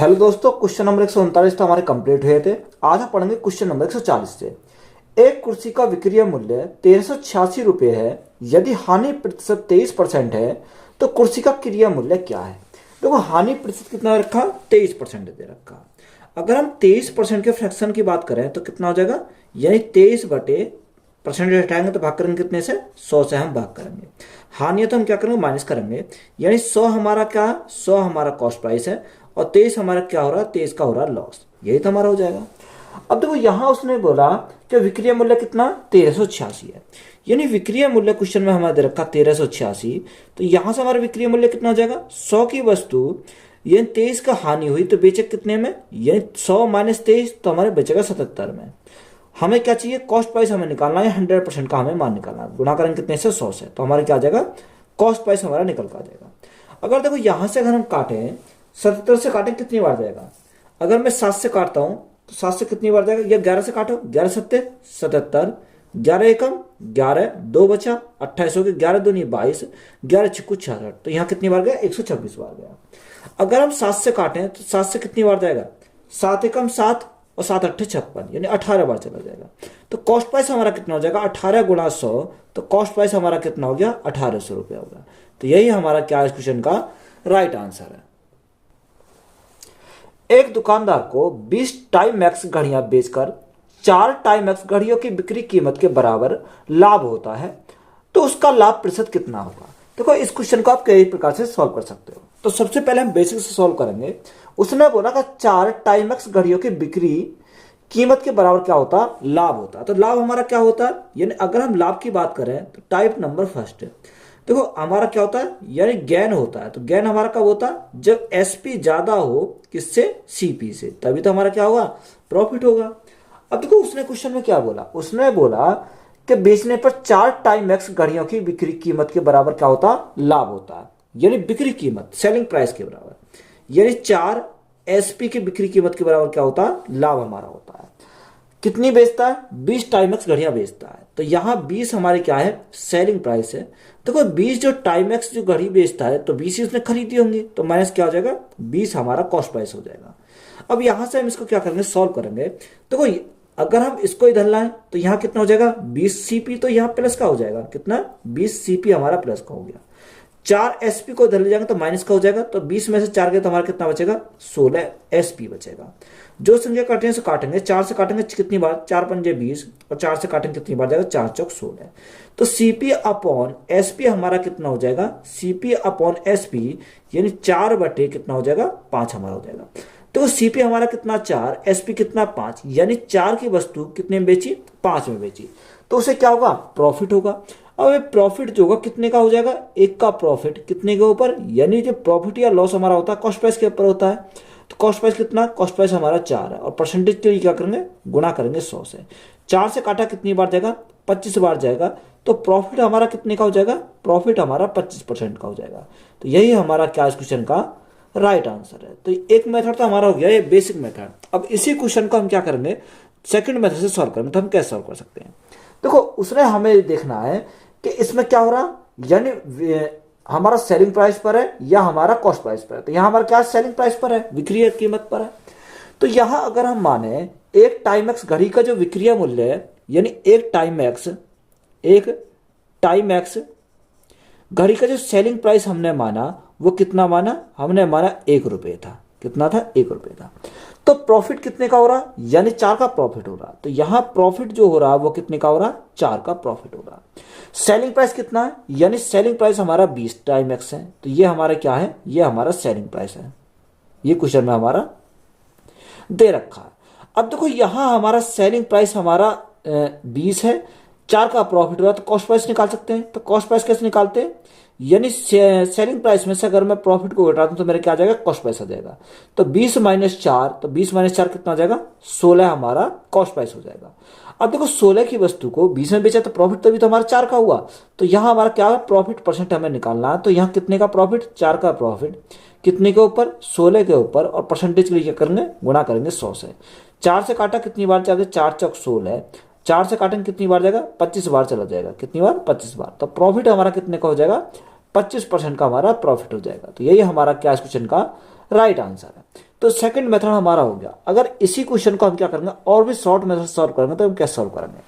Hello दोस्तों, question number 139 तो हमारे कंप्लीट हुए थे। आज हम पढ़ेंगे क्वेश्चन नंबर 140 से। एक कुर्सी का विक्रय मूल्य 1386 रुपये है। यदि हानि प्रतिशत 23% है तो कुर्सी का क्रय मूल्य क्या है। देखो, हानि प्रतिशत कितना रखा, 23% दे रखा। अगर हम 23% के फ्रैक्शन की बात करें तो कितना हो जाएगा, यानी 23 बटे परसेंटेज हटाएंगे तो भाग करेंगे कितने से, 100 से हम भाग करेंगे। हानि तो हम क्या करेंगे, माइनस करेंगे। यानी 100 हमारा क्या, 100 हमारा कॉस्ट प्राइस है और 23 हमारा क्या हो रहा है, 23 का हो रहा है लॉस। यही तो हमारा हो जाएगा। अब देखो, यहां उसने बोला कि विक्रय मूल्य कितना, 1386 है। यानी विक्रय मूल्य क्वेश्चन में हमारे दे रखा 1386। तो यहां से हमारा विक्रय मूल्य कितना हो जाएगा, 100 की वस्तु यानी 23 का हानि हुई तो बेचे कितने में, यानी 100 माइनस 23 तो हमारे बेचेगा 77 में। हमें क्या चाहिए, कॉस्ट प्राइस हमें निकालना है, 100% का हमें मान निकालना है। गुणा करेंगे कितने से, 100 से, तो हमारे क्या आ जाएगा, कॉस्ट प्राइस हमारा निकल कर आ जाएगा। अगर देखो यहां से अगर हम काटें, 77 से काटें कितनी बार जाएगा। अगर मैं 7 से काटता हूं तो 7 से कितनी बार जाएगा, या 11 से काटो, 11 सत्ते 77, 11 एकम 11, 2 बचा 28 हो गया, 11 दूनी 22, 11 छिक्कू 66, तो यहाँ कितनी बार गया, 126 बार गया। अगर हम 7 से काटें तो 7 से कितनी बार जाएगा, 7 एकम 7 और 7 अट्ठे 56, यानी 18 बार चला जाएगा। तो कॉस्ट प्राइस हमारा कितना हो जाएगा, 18 गुणा 100, तो कॉस्ट प्राइस हमारा कितना हो गया, 1800 रुपया होगा। तो यही हमारा क्या इस क्वेश्चन का राइट आंसर है। एक दुकानदार को 20 टाइमैक्स घड़ियां बेचकर 4 टाइमैक्स घड़ियों की बिक्री कीमत के बराबर लाभ होता है, तो उसका लाभ प्रतिशत कितना होगा। देखो, इस क्वेश्चन को आप कई प्रकार से सॉल्व कर सकते हो। तो सबसे पहले हम बेसिक से सॉल्व करेंगे। उसने बोला कि 4 टाइमैक्स घड़ियों की बिक्री कीमत के बराबर क्या होता, लाभ होता। तो लाभ हमारा क्या होता है, यानी अगर हम लाभ की बात करें तो टाइप नंबर फर्स्ट है। देखो हमारा क्या होता है, यानी गेन होता है। तो गेन हमारा कब होता है, जब एसपी ज्यादा हो किससे, सीपी से, तभी तो हमारा क्या होगा, प्रॉफिट होगा। अब देखो उसने क्वेश्चन में क्या बोला, उसने बोला कि बेचने पर 4 टाइमैक्स घड़ियों की बिक्री कीमत के बराबर क्या होता, लाभ होता है। यानी बिक्री कीमत सेलिंग प्राइस के बराबर, यानी 4 एसपी की बिक्री कीमत के बराबर क्या होता है, लाभ हमारा होता है। कितनी बेचता है, 20 टाइमैक्स घड़ियां बेचता है। तो यहां 20 हमारी क्या है, सेलिंग प्राइस है। देखो 20 जो टाइमैक्स जो घड़ी बेचता है तो 20 ही उसने खरीदी होंगी, तो माइनस क्या हो जाएगा, 20 हमारा कॉस्ट प्राइस हो जाएगा। अब यहां से हम इसको क्या करेंगे, सॉल्व करेंगे। देखो अगर हम इसको इधर लाएं तो यहां कितना हो जाएगा, 20 सीपी, तो यहां प्लस का हो जाएगा, कितना, 20 सीपी हमारा प्लस का हो गया। 4 एसपी को इधर ले जाएंगे तो माइनस का हो जाएगा, तो 20 में से 4 गए तो हमारा कितना बचेगा, 16 एसपी बचेगा। जो संख्या काटेंगे से काटेंगे, 4 से काटेंगे कितनी बार, 4 पंजे 20, और 4 से काटेंगे कितनी बार जाएगा, 4 चौक 16। तो सीपी अपॉन एसपी हमारा कितना हो जाएगा, सीपी अपॉन एसपी यानी 4 बटे कितना हो जाएगा, 5 हमारा हो जाएगा। तो सीपी हमारा कितना 4, एसपी कितना 5, यानी 4 की वस्तु कितने में बेची, 5 में बेची, तो उसे क्या होगा, प्रॉफिट होगा। अब ये प्रॉफिट जो होगा कितने का हो जाएगा, 1 का प्रॉफिट कितने के ऊपर, यानी जो प्रॉफिट या लॉस हमारा होता है कॉस्ट प्राइस के ऊपर होता है। तो कॉस्ट प्राइस कितना, कॉस्ट प्राइस हमारा 4 है, और परसेंटेज के लिए क्या करेंगे, गुणा करेंगे 100 से। 4 से काटा कितनी बार जाएगा, 25 बार जाएगा, तो प्रॉफिट हमारा कितने का हो जाएगा, प्रॉफिट हमारा 25% का हो जाएगा। तो यही हमारा क्या इस क्वेश्चन का राइट आंसर है। तो एक मेथड तो हमारा हो गया, ये बेसिक मेथड। अब इसी क्वेश्चन को हम क्या करेंगे, सेकंड मेथड से सॉल्व करेंगे। तो हम कैसे सॉल्व कर सकते हैं, देखो उसने हमें देखना है कि इसमें क्या हो रहा, यानी हमारा सेलिंग प्राइस पर है या हमारा कॉस्ट प्राइस पर है। तो यहां हमारा क्या सेलिंग प्राइस पर है, विक्रय कीमत पर है। तो यहां अगर हम माने एक टाइमैक्स घड़ी का जो विक्रय मूल्य है, यानी एक टाइमैक्स घड़ी का जो सेलिंग प्राइस हमने माना वो कितना माना, हमने माना 1 रुपये था। कितना था, 1 रुपये था। तो प्रॉफिट कितने का हो रहा, यानी 4 का प्रॉफिट हो रहा। तो यहां प्रॉफिट जो हो रहा वो कितने का हो रहा, 4 का प्रॉफिट हो रहा। सेलिंग प्राइस कितना है, यानी सेलिंग प्राइस हमारा 20 टाइमैक्स है। तो ये हमारा क्या है, ये हमारा सेलिंग प्राइस है। ये क्वेश्चन में हमारा दे रखा है। अब देखो यहां हमारा सेलिंग प्राइस हमारा 20 है, 4 का प्रॉफिट हो रहा, तो कॉस्ट प्राइस निकाल सकते हैं। तो कॉस्ट प्राइस कैसे निकालते हैं, यानी सेलिंग प्राइस में से अगर मैं प्रॉफिट को घटा दूं तो मेरा क्या आ जाएगा, कॉस्ट प्राइस आ जाएगा। तो 20 माइनस 4, तो 20 माइनस 4 कितना आ जाएगा, 16 हमारा कॉस्ट प्राइस हो जाएगा। अब देखो 16 की वस्तु को 20 में बेचा तो प्रॉफिट तभी तो हमारा 4 का हुआ। तो यहां हमारा क्या है, प्रॉफिट परसेंट हमें निकालना है। तो यहां कितने का प्रॉफिट, 4 का प्रॉफिट कितने के ऊपर, 16 के ऊपर, और परसेंटेज के लिए क्या करेंगे, गुणा करेंगे 100 से। 4 से काटा कितनी बार जाएगा, 4 चौक 16, 4 से काटेंगे कितनी बार जाएगा, 25 बार चला जाएगा। कितनी बार, 25 बार। तो प्रॉफिट हमारा कितने का हो जाएगा, 25% का हमारा प्रॉफिट हो जाएगा। तो यही हमारा क्या इस क्वेश्चन का राइट आंसर है। तो सेकंड मेथड हमारा हो गया। अगर इसी क्वेश्चन को हम क्या करेंगे और भी शॉर्ट मेथड सॉल्व करेंगे तो हम कैसे सॉल्व करेंगे?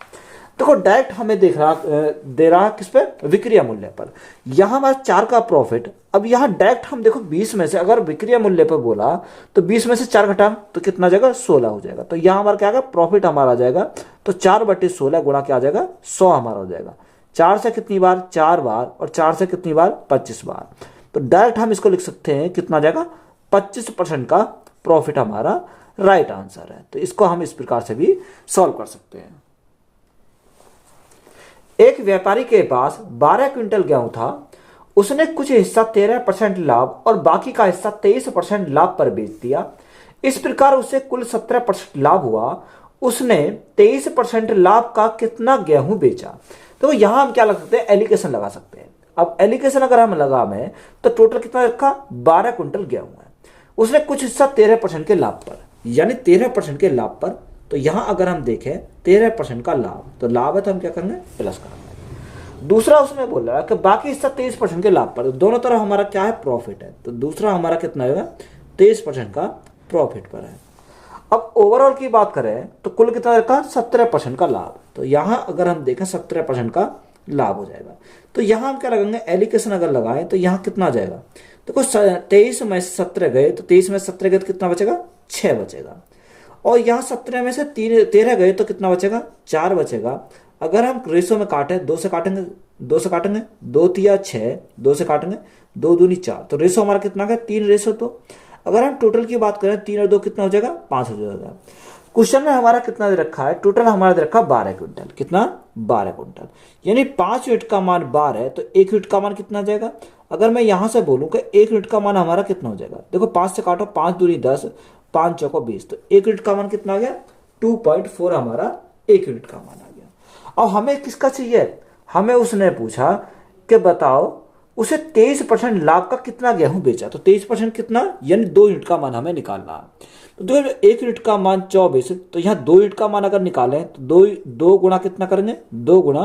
देखो डायरेक्ट हमें दे रहा किस पे, विक्रय मूल्य पर। यहाँ हमारा 4 का प्रॉफिट। अब यहाँ डायरेक्ट हम देखो 20 में से अगर विक्रय मूल्य पर बोला तो 20 में से 4 घटा तो कितना जाएगा, 16 हो जाएगा। तो यहाँ हमारा क्या आएगा, प्रॉफिट हमारा आ जाएगा। तो 4/16 गुणा क्या आ जाएगा, 100 हमारा हो जाएगा। 4 से कितनी बार, 4 बार, और 4 से कितनी बार, 25 बार। तो डायरेक्ट हम इसको लिख सकते हैं कितना जाएगा, 25% का प्रॉफिट हमारा राइट आंसर है। तो इसको हम इस प्रकार से भी सॉल्व कर सकते हैं। एक व्यापारी के पास 12 क्विंटल गेहूं था। उसने कुछ हिस्सा 13% लाभ और बाकी का हिस्सा 23% लाभ पर बेच दिया। इस प्रकार उसे कुल 17% लाभ हुआ। उसने 23% लाभ का कितना गेहूं बेचा? तो यहां हम क्या लगा सकते हैं, एलिकेशन लगा सकते हैं। अब एलिकेशन अगर हम लगाएं तो टोटल कितना रखा, 12 क्विंटल गेहूं है। उसने कुछ हिस्सा 13% के लाभ पर, यानी 13% के लाभ पर। तो यहां अगर हम देखें 13% का लाभ, तो लाभ है तो हम क्या करेंगे, प्लस करेंगे। दूसरा उसने बोला कि बाकी हिस्सा 23% के लाभ पर। दोनों तरफ हमारा क्या है, प्रॉफिट है। तो दूसरा हमारा कितना होगा, 23% का प्रॉफिट पर है। अब ओवरऑल की बात करें तो कुल कितना रखा, 17% का लाभ। तो यहां अगर हम देखें 17% का लाभ हो जाएगा। तो यहां हम क्या लगाएंगे, एलिकेशन अगर लगाएं तो यहां कितना आ जाएगा, देखो 23 में से 17 गए तो 23 में से 17 गए तो कितना बचेगा, 6 बचेगा। और यहाँ 17 में से 13 गए तो कितना बचेगा, 4 बचेगा। अगर हम रेशो में काटें, 2 से काटेंगे, 2 तिया 6, 2 से काटेंगे, 2 दूनी 4। तो रेशो हमारा कितना है, 3:2। अगर हम टोटल की बात करें 3 और 2 कितना हो जाएगा, 5 हो जाएगा। क्वेश्चन में हमारा कितना दे रखा है, टोटल हमारा दे रखा 12 क्विंटल। कितना, 12 क्विंटल। यानी 5 यूनिट का मान 12 है तो 1 यूनिट का मान कितना आ जाएगा। अगर मैं यहां से बोलूं कि 1 यूनिट का मान हमारा कितना हो जाएगा, देखो 5 से काटो, 5 दूनी 10, 5 चौको 20। तो 1 यूनिट का मान कितना आ गया, 2.4 हमारा 1 यूनिट का मान आ गया। अब हमें किसका चाहिए, हमें उसने पूछा कि बताओ उसे 23% लाभ का कितना गेहूं बेचा। तो 23% कितना, यानी 2 यूनिट का मान हमें निकालना है। तो देखो 1 यूनिट का मान 24, तो यहाँ 2 यूनिट का मान अगर निकालें तो 2 गुणा कितना करेंगे, 2 गुणा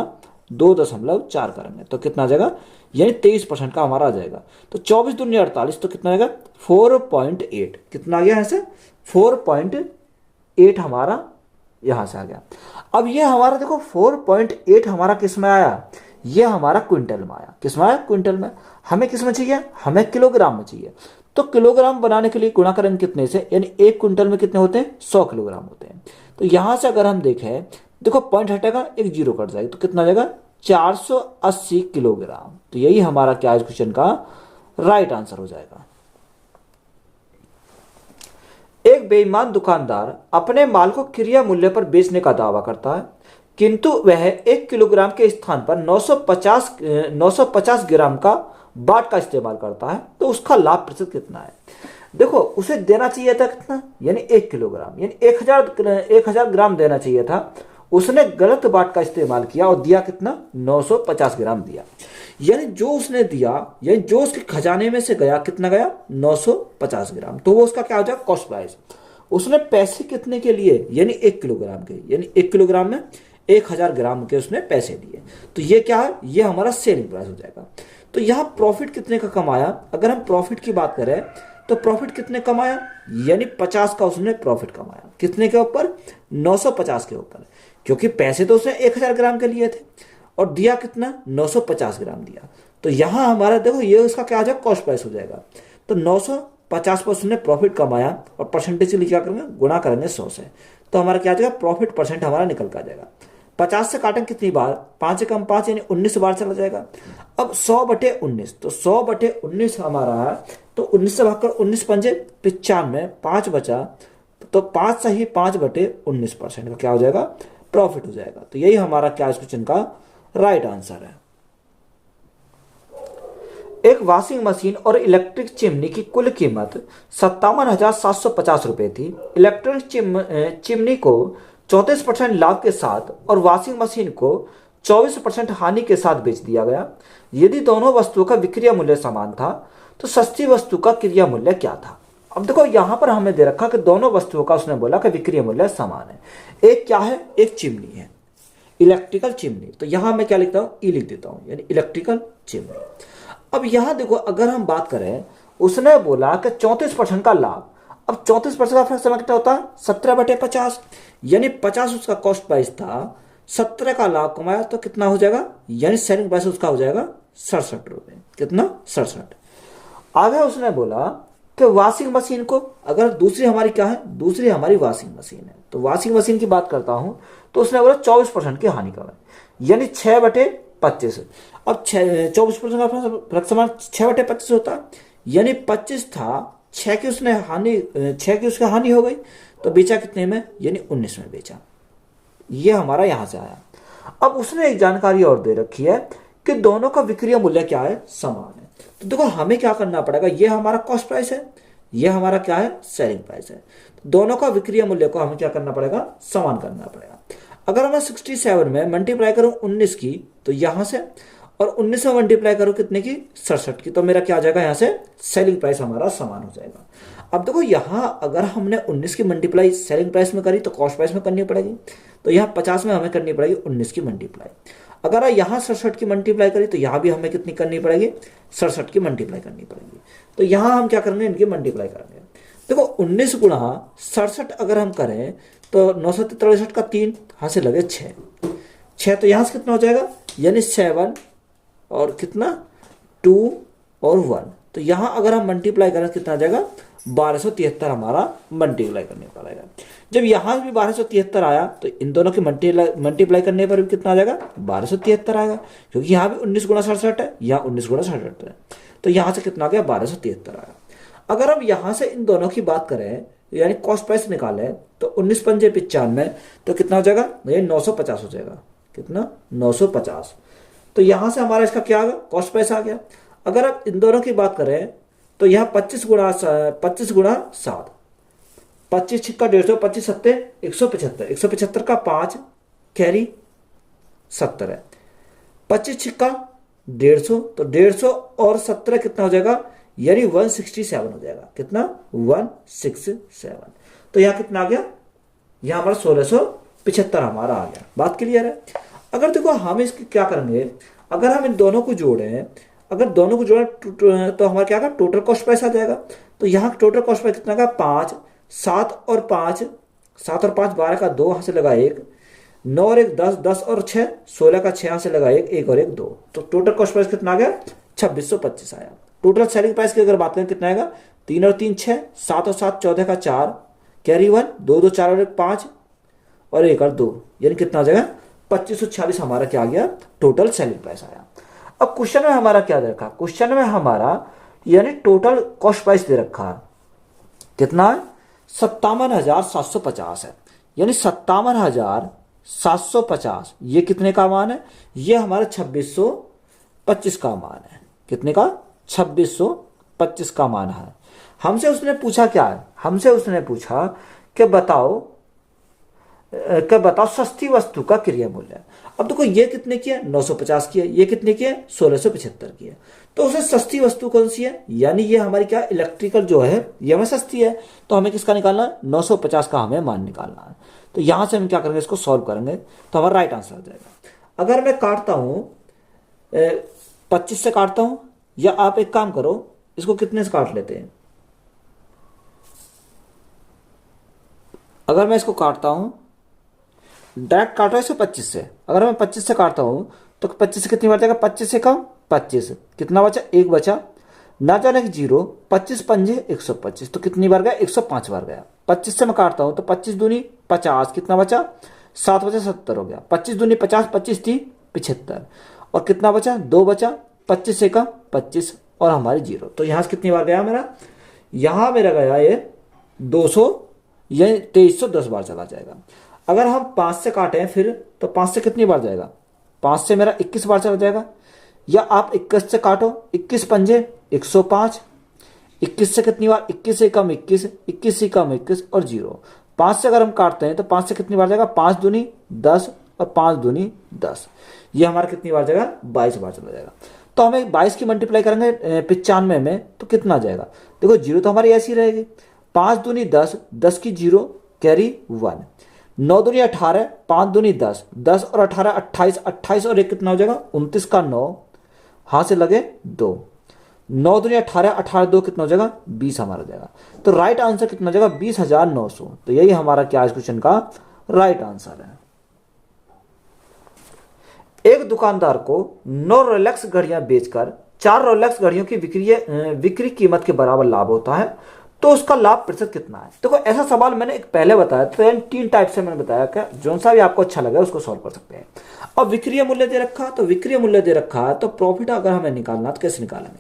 2.4 करेंगे तो कितना आ जाएगा, यानी 23% का हमारा आ जाएगा। तो 24 दूनी 48, तो कितना आएगा 4.8। कितना आ गया ऐसे, 4.8 हमारा यहां से आ गया। अब ये हमारा देखो 4.8 हमारा किस में आया, ये हमारा क्विंटल में आया। किस में आया, क्विंटल में। हमें किस में चाहिए, हमें किलोग्राम में चाहिए। तो किलोग्राम बनाने के लिए गुणा करेंगे कितने से, यानी 1 क्विंटल में कितने होते हैं, 100 किलोग्राम होते हैं। तो यहां से अगर हम देखें, देखो पॉइंट हटेगा, एक जीरो कट जाएगा, तो कितना आ जाएगा, 480 किलोग्राम। तो यही हमारा क्या है, क्वेश्चन का राइट आंसर हो जाएगा। एक बेईमान दुकानदार अपने माल को क्रय मूल्य पर बेचने का दावा करता है, किंतु वह 1 किलोग्राम के स्थान पर 950 ग्राम का बाट का इस्तेमाल करता है। तो उसका लाभ प्रतिशत कितना है। देखो उसे देना चाहिए था कितना, यानी 1 किलोग्राम, यानी 1000 ग्राम देना चाहिए था। उसने गलत बाट का इस्तेमाल किया और दिया कितना, 950 ग्राम दिया। यानी जो उसने दिया, यानी जो उसके खजाने में से गया, कितना गया, 950 ग्राम। तो वो उसका क्या हो जाएगा, कॉस्ट प्राइस। उसने पैसे कितने के लिए, यानी 1 किलोग्राम के, यानी 1 किलोग्राम में 1000 ग्राम के उसने पैसे दिए। तो ये क्या है, ये हमारा सेलिंग प्राइस हो जाएगा। तो यहाँ प्रॉफिट कितने का कमाया, अगर हम प्रॉफिट की बात करें तो प्रॉफिट कितने कमाया, यानी 50 का उसने प्रॉफिट कमाया। कितने के ऊपर, 950 के ऊपर, क्योंकि पैसे तो उसने 1000 ग्राम के लिए थे और दिया कितना, 950 ग्राम दिया। तो यहां हमारा देखो ये उसका क्या आ जाएगा, कॉस्ट प्राइस हो जाएगा। तो 950 पर उसने प्रॉफिट कमाया और परसेंटेज के लिए क्या करेंगे, गुणा करेंगे 100 से। तो हमारा क्या आ जाएगा, प्रॉफिट परसेंट हमारा निकल कर आ जाएगा। 50 से काटेंगे कितनी बार, 5 से कम 5, यानी 19 बार चला जाएगा। अब 100/19, तो 100/19 हमारा है। तो 19 से भागकर 19 पंजे 95, 5 बचा। तो 5 से ही 5/19% का क्या हो जाएगा, प्रॉफिट हो जाएगा। तो यही हमारा क्या इस क्वेश्चन का राइट आंसर है। एक वॉशिंग मशीन और इलेक्ट्रिक चिमनी की कुल कीमत 57,750 रुपए थी। इलेक्ट्रिक चिमनी को 34% लाभ के साथ और वॉशिंग मशीन को 24% हानि के साथ बेच दिया गया। यदि दोनों वस्तुओं का विक्रय मूल्य समान था तो सस्ती वस्तु का क्रय मूल्य क्या था। अब देखो यहां पर हमें दे रखा कि दोनों वस्तुओं का उसने बोला कि विक्रय मूल्य समान है। एक क्या है, एक चिमनी है, इलेक्ट्रिकल चिमनी। तो यहां मैं क्या लिखता हूं, ई लिख देता हूं, यानी इलेक्ट्रिकल चिमनी। अब यहां देखो अगर हम बात करें, उसने बोला कि 34% का लाभ। अब 34% का फ्रैक्शन कितना होता है 17/50, यानी 50 उसका कॉस्ट प्राइस था, 17 का लाभ कमाया तो कितना हो जाएगा, यानी सेलिंग प्राइस उसका हो जाएगा 67 रुपये। कितना 67। आगे उसने बोला कि वॉशिंग मशीन को, अगर दूसरी हमारी क्या है, दूसरी हमारी वॉशिंग मशीन है, तो वॉशिंग मशीन की बात करता हूं तो उसने बोला 24% की हानि कमाई, यानी 6/25। अब 24% का फ्रैक्शन 6/25 होता है, यानी 25 था, 6 की उसने हानि, 6 की उसकी हानि हो गई, तो बेचा कितने में, यानी 19 में बेचा। ये हमारा यहां से आया। अब उसने एक जानकारी और दे रखी है कि दोनों का विक्रय मूल्य क्या है, समान है। तो देखो हमें क्या करना पड़ेगा, ये हमारा कॉस्ट प्राइस है, ये हमारा क्या है, सेलिंग प्राइस है। दोनों का विक्रय मूल्य को हमें क्या करना पड़ेगा, समान करना पड़ेगा। अगर मैं 67 में मल्टीप्लाई करूं 19 की, तो यहां से, और 19 में मल्टीप्लाई करूं कितने की, 67 की, तो मेरा क्या आ जाएगा, यहां से सेलिंग प्राइस हमारा समान हो जाएगा। अब देखो यहां अगर हमने 19 की मल्टीप्लाई सेलिंग प्राइस में करी तो कॉस्ट प्राइस में करनी पड़ेगी, तो यहाँ 50 में हमें करनी पड़ेगी 19 की मल्टीप्लाई। अगर यहाँ 67 की मल्टीप्लाई करी तो यहाँ भी हमें कितनी करनी पड़ेगी, 67 की मल्टीप्लाई करनी पड़ेगी। तो यहाँ हम क्या करेंगे, इनकी मल्टीप्लाई करेंगे। देखो 19 गुणा 67 अगर हम करें तो 963 का 3, यहाँ से लगे 6, तो यहाँ से कितना हो जाएगा, यानी 7 और कितना 2 और 1, तो यहाँ अगर हम मल्टीप्लाई करें कितना आ जाएगा, 1273 हमारा मल्टीप्लाई करने पड़ेगा। जब यहाँ भी 1273 आया तो इन दोनों की मल्टीप्लाई करने पर भी कितना आ जाएगा, 1273 आएगा, क्योंकि यहाँ भी 19 गुणा 67 है, यहाँ 19 गुणा 67 है, तो यहाँ से कितना आ गया, 1273 आया। अगर अब यहाँ से इन दोनों की बात करें, यानी कॉस्ट प्राइस निकालें, तो 19 पंजे 95, तो कितना हो जाएगा, ये 950 हो जाएगा। कितना, 950। तो यहाँ से हमारा इसका क्या आ गया, कॉस्ट प्राइस आ गया। अगर अब इन दोनों की बात करें तो यहाँ 25 गुणा 7, 25 छिक्का 150, 25 सत्ते 175, 175 का 5 कैरी 70 है, 25 छिक्का 150, तो 150 और 17 कितना हो जाएगा, यानी 167 हो जाएगा। कितना, 167। तो यहाँ कितना आ गया, यहाँ हमारा 1675 हमारा आ गया। बात क्लियर है। अगर देखो हम इसकी क्या करेंगे, अगर हम इन दोनों को जोड़ें, अगर दोनों को जोड़ें तो हमारा क्या, टोटल कॉस्ट प्राइस आ जाएगा। तो यहाँ टोटल कॉस्ट प्राइस कितना का, 5, 7 और 5, 7 और 5 12 का 2, यहाँ से लगा 1, 9 और 1 10, 10 और 6 16 का 6, यहाँ से लगा 1, 1 और 1 2, तो टोटल कॉस्ट प्राइस कितना आ गया, 2625 आया। टोटल सेलिंग प्राइस की अगर बात करें कितना आएगा, 3 और 3 6, 7 और 7 14 का 4, कैरी 1, 2 2 4 और 1 5 और 1 और 2, यानी कितना आ जाएगा, 2546 हमारा क्या आ गया, टोटल सेलिंग प्राइस आया। अब क्वेश्चन में हमारा क्या दे रखा, क्वेश्चन में हमारा यानी टोटल कॉस्ट प्राइस दे रखा है कितना है, 57,750 है, यानी 57,750। ये कितने का मान है, ये हमारा 2625 का मान है। कितने का, 2625 का मान है। हमसे उसने पूछा क्या है, हमसे उसने पूछा कि बताओ सस्ती वस्तु का क्रय मूल्य। अब देखो ये कितने की है, 950 की है, ये कितने की है, 1675 की है। तो उसमें सस्ती वस्तु कौन सी है, यानी ये हमारी क्या, इलेक्ट्रिकल जो है ये हमें सस्ती है, तो हमें किसका निकालना है, 950 का हमें मान निकालना है। तो यहां से हम क्या करेंगे, इसको सॉल्व करेंगे तो हमारा राइट आंसर आ जाएगा। अगर मैं काटता हूं 25 से काटता हूं, या आप एक काम करो इसको कितने से काट लेते हैं, अगर मैं इसको काटता हूं डायरेक्ट काट रहा है इसको 25 से, अगर मैं 25 से काटता हूं तो 25 से कितनी बार जाएगा, 25 से कम 25, कितना बचा, 1 बचा, ना जाने कि 0, 25 पंजे 125, तो कितनी बार गया, 105 बार गया। 25 से मैं काटता हूं तो 25 दूनी 50, कितना बचा, 7 बचा 70 हो गया, 25 दूनी 50, 25 थी 75, और कितना बचा, 2 बचा, 25 से कम 25 और हमारी 0, तो यहां से कितनी बार गया मेरा, यहां मेरा गया ये 200, यानी 2310 बार चला जाएगा। अगर हम 5 से काटें फिर, तो 5 से कितनी बार जाएगा, 5 से मेरा 21 बार चला जाएगा, या आप 21 से काटो, 21 पंजे 105, 21 से कितनी बार, 21 से कम 21, 21 से कम 21 और 0। 5 से अगर हम काटते हैं तो 5 से कितनी बार जाएगा, 5 दूनी 10 और 5 दूनी 10, ये हमारा कितनी बार जाएगा, 22 बार चला जाएगा। तो हमें 22 की मल्टीप्लाई करेंगे 95 में, तो कितना आ जाएगा, देखो 0 तो हमारी ऐसी रहेगी, 5 दूनी 10, 10 की 0 कैरी 1, 9 दूनी 18, 5 दूनी 10, 10 और 18 28, 28 और 1 कितना हो जाएगा, 29 का 9, हाथ से लगे 2, 9 दूनी 18, 18 2 कितना हो जाएगा 20 हमारा हो जाएगा। तो राइट आंसर कितना हो जाएगा 20,900। तो यही हमारा क्या इस क्वेश्चन का राइट आंसर है। एक दुकानदार को 9 रोलेक्स घड़ियां बेचकर 4 रोलेक्स घड़ियों की विक्री कीमत के बराबर लाभ होता है, तो उसका लाभ प्रतिशत कितना है। देखो ऐसा सवाल मैंने एक पहले बताया, तो यानी 3 टाइप से मैंने बताया कि जो सा भी आपको अच्छा लगे उसको सॉल्व कर सकते हैं। अब विक्रय मूल्य दे रखा, तो विक्रय मूल्य दे रखा है, तो प्रॉफिट अगर हमें निकालना तो कैसे निकालेंगे,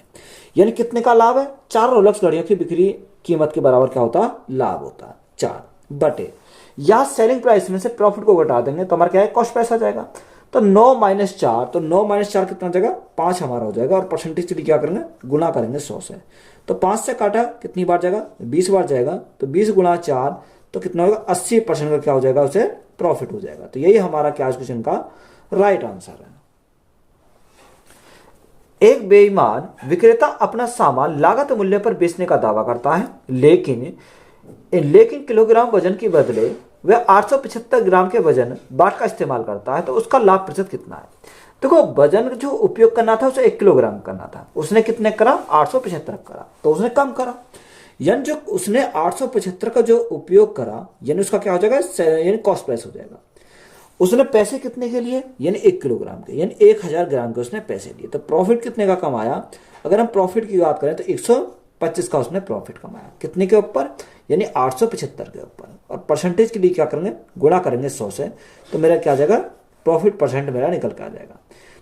यानी कितने का लाभ है, 4 रोलेक्स घड़ियों की बिक्री कीमत के बराबर क्या होता है, लाभ होता है 4 बटे, या सेलिंग प्राइस में से प्रॉफिट को घटा देंगे तो हमारा क्या है, कॉस्ट प्राइस आ जाएगा। तो 9 माइनस 4, तो 9 माइनस 4 कितना हो जाएगा 5 हमारा हो जाएगा, और परसेंटेज के लिए क्या करेंगे, गुना करेंगे 100 से। तो 5 से काटा कितनी बार जाएगा, 20 बार जाएगा, तो 20 गुणा 4 तो कितना होगा 80% का क्या हो जाएगा, उसे प्रॉफिट हो जाएगा। तो यही हमारा क्या क्वेश्चन का राइट आंसर है। एक बेईमान विक्रेता अपना सामान लागत मूल्य पर बेचने का दावा करता है, लेकिन किलोग्राम वजन के बदले वह 875 ग्राम के वजन बाट का इस्तेमाल करता है, तो उसका लाभ प्रतिशत कितना है। देखो वजन जो उपयोग करना था उसे 1 किलोग्राम करना था, उसने कितने करा 875 करा, तो उसने कम करा, यानी जो उसने 875 का जो उपयोग करा यानी उसका क्या हो जाएगा, यानी कॉस्ट प्राइस हो जाएगा। उसने पैसे कितने के लिए, यानी 1 किलोग्राम के, यानी 1000 ग्राम के उसने पैसे लिए, तो प्रॉफिट कितने का कमाया। अगर हम प्रॉफिट की बात करें तो 125 का उसने प्रॉफिट कमाया, कितने के ऊपर, यानी 875 के ऊपर, और परसेंटेज के लिए क्या करेंगे, गुणा करेंगे 100 से, तो मेरा क्या आ जाएगा, प्रॉफिट परसेंट मेरा निकल के आ जाएगा।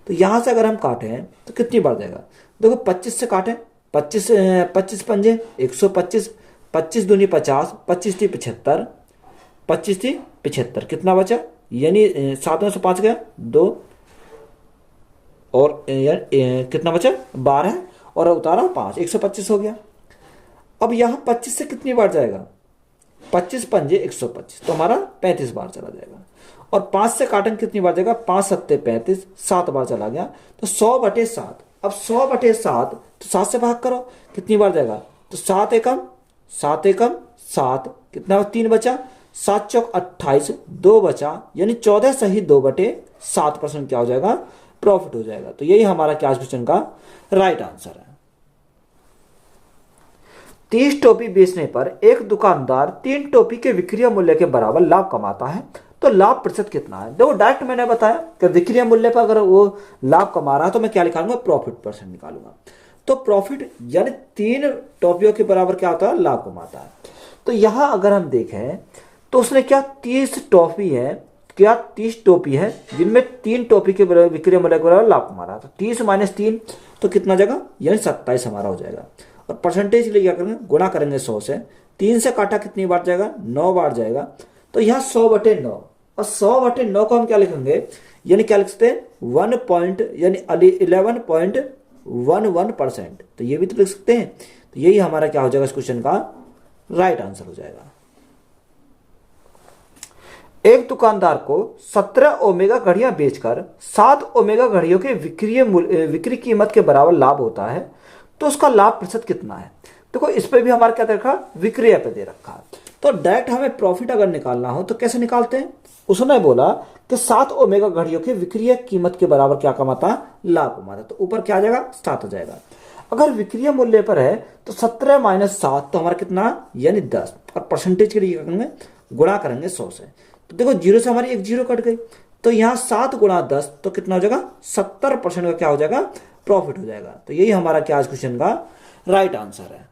तो यहां से अगर हम काटें तो कितनी बार जाएगा, देखो 25 से काटें, 25 पंजे 125, 25 दूनी 50, 25 थी 75, 25 थी 75, कितना बचा, यानी 7 में से 5 गया 2, और कितना बचा 12, और उतारा 5, 125 हो गया। अब यहां 25 से कितनी बार जाएगा, 25 पंजे 125, तो हमारा 35 बार चला जाएगा, और 5 से काटन कितनी बार जाएगा, 5 सत्ते 35, 7 बार चला गया, तो 100 बटे 7। अब 100 बटे 7 तो 7 से भाग करो कितनी बार जाएगा, तो 7 एकम 7, कितना 3 बचा, 7 चौक 28, 2 बचा, यानी 14 सही 2 बटे 7% क्या हो जाएगा, प्रॉफिट हो जाएगा। तो यही हमारा क्या क्वेश्चन का राइट आंसर है। 30 टोपी बेचने पर एक दुकानदार 3 टोपी के विक्रय मूल्य के बराबर लाभ कमाता है, तो लाभ प्रतिशत कितना है। देखो डायरेक्ट मैंने बताया कि विक्रय मूल्य पर अगर वो लाभ कमा रहा है तो मैं क्या निकालूंगा, प्रॉफिट परसेंट निकालूंगा। तो प्रॉफिट यानी 3 टोपियों के बराबर क्या होता है, लाभ कमाता है। तो यहां अगर हम देखें तो उसने क्या 30 टोपी है, क्या 30 टोपी है जिनमें 3 टोपी के विक्रय मूल्य के बराबर लाभ कमा रहा है, तो 30 माइनस 3 तो कितना जाएगा, यानी 27 हमारा हो जाएगा, और परसेंटेज के लिए क्या करेंगे, गुणा करेंगे 100 से। 3 से काटा कितनी बार जाएगा, 9 बार जाएगा, तो यहाँ 100 बटे 9, और 100 बटे 9 को हम क्या लिखेंगे, यानी क्या लिख सकते हैं 1 पॉइंट, यानी 11.11%, तो ये भी तो लिख सकते हैं। तो यही हमारा क्या हो जाएगा इस क्वेश्चन का राइट आंसर हो जाएगा। एक दुकानदार को 17 ओमेगा घड़ियां बेचकर 7 ओमेगा घड़ियों के विक्री कीमत के बराबर लाभ होता है, तो उसका लाभ प्रतिशत कितना है। देखो इस पे भी हमारा क्या दे रखा, विक्रय पे दे रखा है। तो डायरेक्ट हमें प्रॉफिट अगर निकालना हो तो कैसे निकालते हैं, उसने बोला कि 7 ओमेगा घड़ियों के विक्रय कीमत के बराबर क्या कमाता, लाभ कमाता, तो ऊपर क्या आ जाएगा 7 हो जाएगा। अगर विक्रय मूल्य पर है तो 17 माइनस 7 तो हमारा कितना, यानी 10, और परसेंटेज के लिए क्या करेंगे, गुणा करेंगे 100 से। तो देखो 0 से हमारी एक 0 कट गई, तो यहाँ 7 गुणा 10 तो कितना हो जाएगा, 70% का क्या हो जाएगा, प्रॉफिट हो जाएगा। तो यही हमारा क्या आज क्वेश्चन का राइट आंसर है।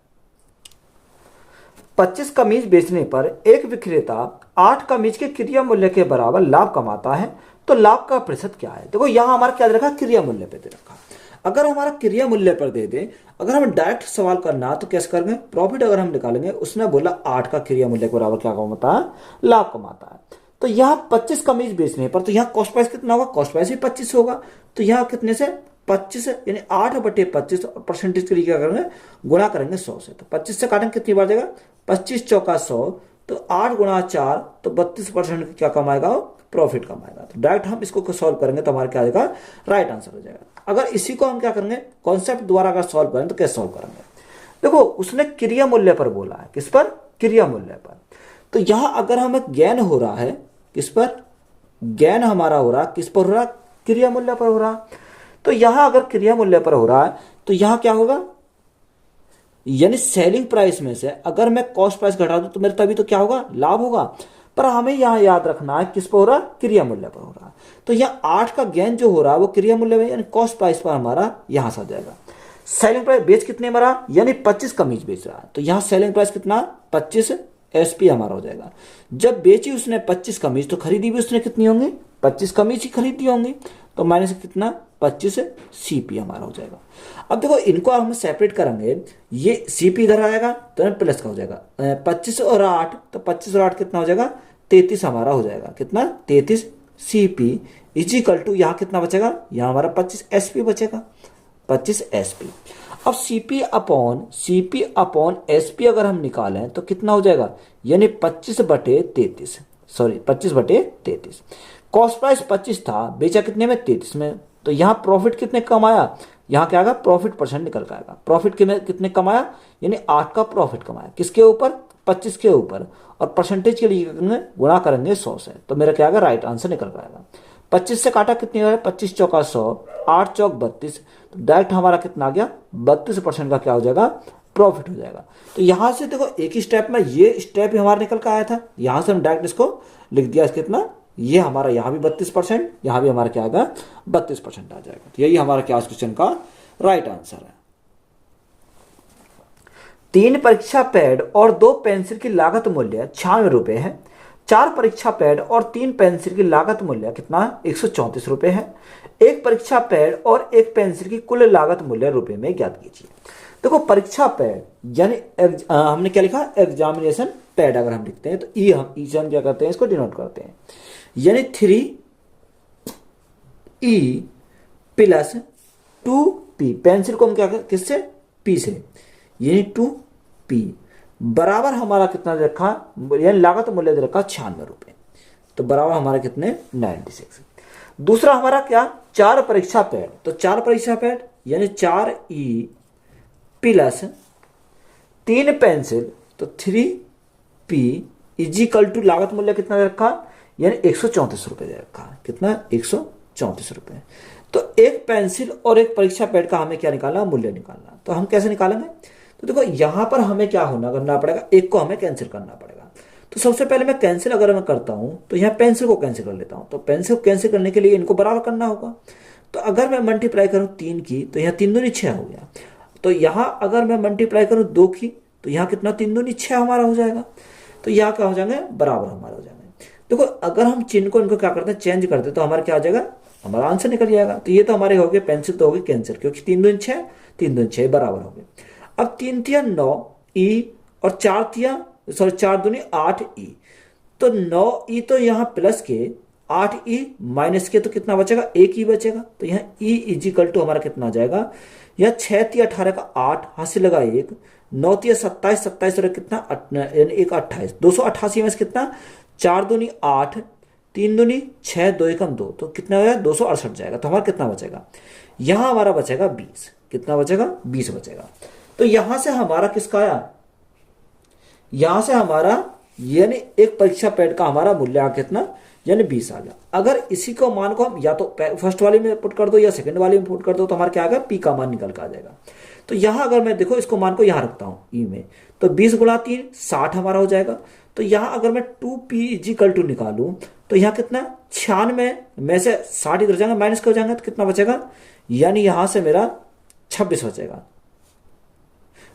25 कमीज बेचने पर एक विक्रेता 8 कमीज के क्रिया मूल्य के बराबर लाभ कमाता है, तो लाभ का प्रतिशत क्या है। देखो यहां हमारा क्या दे रखा, क्रिया मूल्य पे दे रखा। अगर हमारा क्रिया मूल्य पर दे दे, अगर हम डायरेक्ट सवाल करना तो कैसे करेंगे, प्रॉफिट अगर हम निकालेंगे, उसने बोला 8 का क्रिया मूल्य के बराबर क्या कमाता है, लाभ कमाता है। तो यहाँ 25 कमीज बेचने पर, तो यहाँ कॉस्ट प्राइस कितना होगा, कॉस्ट प्राइस भी 25 होगा, तो यहाँ कितने से 25, यानी 8 बटे 25, और परसेंटेज के लिए क्या करेंगे, गुणा करेंगे 100 से। तो 25 से काटेंगे कितनी बार जाएगा, 25 चौका 100, तो 8 गुणा 4 तो 32% क्या कमाएगा, प्रॉफिट कमाएगा। तो डायरेक्ट हम इसको सॉल्व करेंगे तो हमारा क्या आ जाएगा, राइट आंसर हो जाएगा। अगर इसी को हम क्या करेंगे, कॉन्सेप्ट द्वारा अगर सॉल्व करें तो कैसे सॉल्व करेंगे। देखो उसने क्रिया मूल्य पर बोला है, किस पर, क्रिया मूल्य पर। तो यहां अगर हमें गेन हो रहा है, किस पर, गेन हमारा हो रहा, किस पर हो रहा, क्रिया मूल्य पर हो रहा। तो यहां अगर क्रिया मूल्य पर हो रहा है तो यहां क्या होगा, यानी सेलिंग प्राइस में से अगर मैं कॉस्ट प्राइस घटा दूं तो मेरे तभी तो क्या होगा, लाभ होगा। पर हमें यहाँ याद रखना है किस पर हो रहा है, क्रिया मूल्य पर हो रहा है। तो यहाँ 8 का गेन जो हो रहा है वो क्रिया मूल्य में यानी कॉस्ट प्राइस पर हमारा यहाँ से आ जाएगा। सेलिंग प्राइस बेच कितने में रहा, यानी 25 कमीज बेच रहा है, तो यहाँ सेलिंग प्राइस कितना, 25 एसपी हमारा हो जाएगा। जब बेची उसने 25 कमीज तो खरीदी भी उसने कितनी होंगी, 25 कमीज ही खरीदी होंगी, तो माइनस कितना 25 सीपी हमारा हो जाएगा। अब देखो इनको हम सेपरेट करेंगे, ये सीपी इधर आएगा तो प्लस का हो जाएगा 25 और 8, तो 25 और 8 कितना हो जाएगा 33 हमारा हो जाएगा, कितना 33 सीपी इजिकल टू यहाँ कितना बचेगा, यहाँ हमारा 25 एसपी बचेगा, 25 एसपी। अब सीपी अपॉन एसपी अगर हम निकालें तो कितना हो जाएगा, यानी 25/33, सॉरी 25/33। कॉस्ट प्राइस 25 था, बेचा कितने में 33 में, तो यहाँ प्रॉफिट कितने कम आया, यहाँ क्या आएगा प्रॉफिट परसेंट निकल के आएगा। प्रॉफिट कितने कमाया, यानी 8 का प्रॉफिट कमाया, किसके ऊपर, 25 के ऊपर, और परसेंटेज के लिए गुणा करेंगे 100 से, तो मेरा क्या आएगा राइट आंसर निकल के आएगा। 25 से काटा कितनी हो, 25 चौका 100, 8 चौक 32, तो डायरेक्ट हमारा कितना आ गया 32% का क्या हो जाएगा प्रॉफिट हो जाएगा। तो यहाँ से देखो एक ही स्टेप में ये स्टेप ही हमारा निकल के आया था, यहाँ से हम डायरेक्ट इसको लिख दिया कितना, ये हमारा यहाँ भी 32%, यहाँ भी हमारा क्या आएगा 32% आ जाएगा। तो यही हमारा क्या क्वेश्चन का राइट आंसर है। 3 परीक्षा पैड और 2 पेंसिल की लागत मूल्य 96 रुपए है। 4 परीक्षा पैड और 3 पेंसिल की लागत मूल्य कितना 134 रुपए है। एक परीक्षा पैड और एक पेंसिल की कुल लागत मूल्य रुपए में ज्ञात कीजिए। देखो परीक्षा पैड यानी हमने क्या लिखा, एग्जामिनेशन पैड अगर हम लिखते हैं तो ई से हम क्या करते हैं, इसको डिनोट करते हैं, यानी 3E प्लस 2P, पेंसिल को हम क्या करते किससे, P से, यानी 2P बराबर हमारा कितना रखा, यानी लागत मूल्य रखा 96 रुपए, तो बराबर हमारा कितने 96। दूसरा हमारा क्या 4 परीक्षा पैड, तो 4 परीक्षा पैड यानी 4E प्लस 3 पेंसिल, तो 3P इजिकल टू लागत मूल्य कितना रखा, यानी 134 रुपए दे रखा, कितना 134 रुपए। तो एक पेंसिल और एक परीक्षा पैड का हमें क्या निकालना, मूल्य निकालना, तो हम कैसे निकालेंगे, तो देखो यहां पर हमें क्या करना पड़ेगा, एक को हमें कैंसिल करना पड़ेगा। तो सबसे पहले मैं कैंसिल अगर मैं करता हूं तो यहाँ पेंसिल को कैंसिल कर लेता हूं, तो पेंसिल को कैंसिल करने के लिए इनको बराबर करना होगा। तो अगर मैं मल्टीप्लाई करूं 3 की तो यहाँ 3 दूनी 6 हो गया, तो यहाँ अगर मैं मल्टीप्लाई करूं 2 की तो यहाँ कितना 3 दूनी 6 हमारा हो जाएगा, तो यहाँ क्या हो जाएंगे बराबर हमारा हो जाएंगे। देखो अगर हम चिन्ह को इनको क्या करते हैं चेंज करते तो हमारा क्या आ जाएगा, हमारा आंसर निकल जाएगा। तो ये तो हमारे हो गए पेंसिल तो हो गए कैंसिल, क्योंकि 3 दूनी 6, 3 दूनी 6 बराबर हो गए। अब 3 तिया 9E और 4 दूनी 8E, तो 9E तो यहाँ प्लस के 8E माइनस के तो कितना बचेगा 1E बचेगा, तो यहाँ E इजिकल टू हमारा कितना आ जाएगा, यहाँ 6 तिया 18 का 8 हाथ से लगा 1, 9 तिया 27, 27 और कितना यानी 1 28, 288 में से कितना 4 दूनी 8, 3 दूनी 6, 2 एकम 2, तो कितना हो जाएगा 268 जाएगा। तो हमारा कितना बचेगा, यहाँ हमारा बचेगा 20, कितना बचेगा 20 बचेगा। तो यहां से हमारा किसका आया, यहां से हमारा यानी एक परीक्षा पैड का हमारा मूल्य आ कितना, यानी 20 आ गया। अगर इसी को मान को हम या तो फर्स्ट वाले में पुट कर दो या सेकंड वाले में पुट कर दो तो हमारा क्या आ गया पी का मान निकल कर आ जाएगा। तो यहां अगर मैं देखो इसको मान को यहां रखता हूं ई में, तो 20 गुणा 3 60 हमारा हो जाएगा। तो यहां अगर मैं 2P इजिकल टू निकालूं तो यहाँ कितना 96 में से 60 इधर जाएगा माइनस का हो जाएगा, तो कितना बचेगा, यानी यहां से मेरा 26 बचेगा,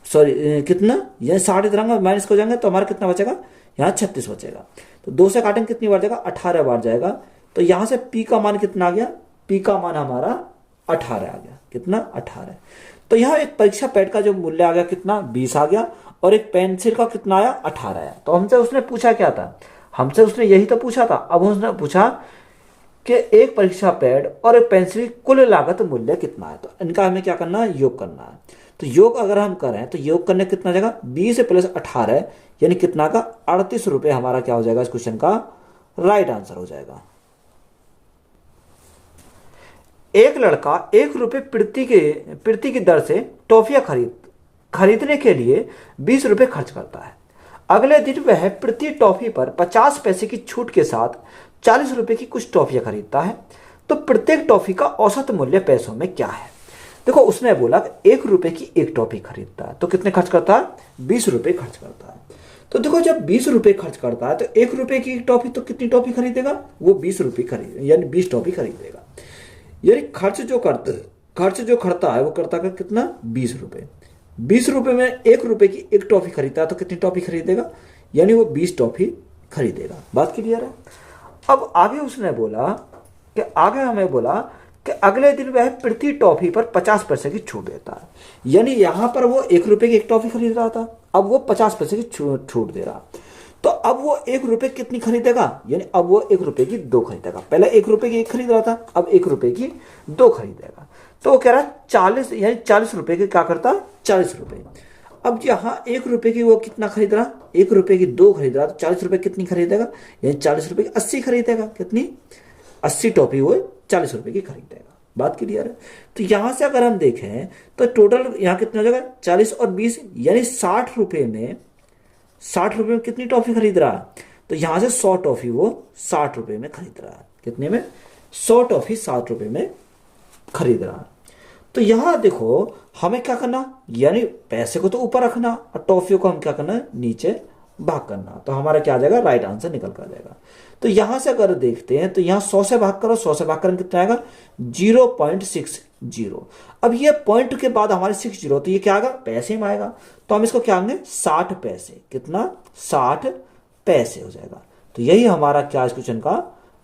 सॉरी कितना, यानी 60 इधर माइनस हो जाएंगे तो हमारा कितना बचेगा, यहाँ 36 बचेगा। तो 2 से काटेंगे कितनी बार जाएगा 18 बार जाएगा। तो यहां से P का मान कितना आ गया, P का मान हमारा 18 आ गया, कितना 18। तो यहाँ एक परीक्षा पैड का जो मूल्य आ गया कितना 20 आ गया, और एक पेंसिल का कितना आया 18 आया। तो हमसे उसने पूछा क्या था, हमसे उसने यही तो पूछा था। अब उसने पूछा कि एक परीक्षा पैड और एक पेंसिल की कुल लागत मूल्य कितना है, तो इनका हमें क्या करना है, योग करना है। तो योग अगर हम करें तो योग करने कितना जाएगा 20 प्लस 18 यानी कितना का 38 रुपए हमारा क्या हो जाएगा, इस क्वेश्चन का राइट आंसर हो जाएगा। एक लड़का 1 रुपए प्रति की दर से टॉफियां खरीदने के लिए 20 रुपए खर्च करता है। अगले दिन वह प्रति टॉफी पर 50 पैसे की छूट के साथ 40 रुपए की कुछ टॉफियां खरीदता है। तो प्रत्येक टॉफी का औसत मूल्य पैसों में क्या है। देखो उसने बोला कि 1 रुपए की एक टॉफी खरीदता है तो कितने खर्च करता है, 20 रुपए खर्च करता है। तो देखो जब 20 रुपए खर्च करता है तो 1 रुपए की एक टॉफी तो कितनी टॉफी खरीदेगा, वो 20 रुपए खरीद यानी 20 टॉफी खरीदेगा। यानी खर्च जो करता है वो करता है कितना, 20 रुपए। 20 रुपए में 1 रुपए की एक टॉफी खरीदता है तो कितनी टॉफी खरीदेगा, यानी वो 20 टॉफी खरीदेगा। बात क्लियर है। अब आगे उसने बोला कि अगले दिन वह प्रति टॉफी पर 50 पैसे की छूट देता है। यानी यहां पर वो 1 रुपए की एक टॉफी खरीद रहा था, अब वो 50 पैसे की छूट दे रहा। तो अब वो 1 रुपए कितनी खरीदेगा, यानी अब वो 1 रुपए की 2 खरीदेगा। पहले 1 रुपए की एक खरीद रहा था, अब 1 रुपए की 2 खरीदेगा। तो वो कह रहा है 40, यानी 40 रुपए के क्या करता, 40 रुपए। अब यहाँ 1 रुपए की वो कितना खरीद रहा, 1 रुपए की 2 खरीद रहा, तो 40 रुपए कितनी खरीदेगा, यानी 40 रुपए की 80 खरीदेगा। कितनी, 80 टॉफी वो 40 रुपए की खरीदेगा। बात क्लियर है। तो यहां से अगर हम देखें तो टोटल यहाँ कितना हो जाएगा, 40 और 20 यानी 60 रुपए में कितनी टॉफी खरीद रहा है, तो यहां से 100 टॉफी वो 60 रुपए में खरीद रहा है। कितने में, 100 टॉफी 60 रुपए में खरीद रहा है। तो यहां देखो हमें क्या करना, यानी पैसे को तो ऊपर रखना और टॉफियों को हम क्या करना, नीचे भाग करना। तो हमारा क्या आ जाएगा, राइट आंसर निकल कर आ जाएगा। तो यहां से अगर देखते हैं तो यहां 100 से भाग करो, 100 से भाग करने कितना आएगा, 0.60। अब ये पॉइंट के बाद हमारे 60, तो ये क्या आएगा, पैसे में आएगा। तो हम इसको क्या आएंगे, 60 पैसे। कितना, 60 पैसे हो जाएगा। तो यही हमारा क्या इस क्वेश्चन का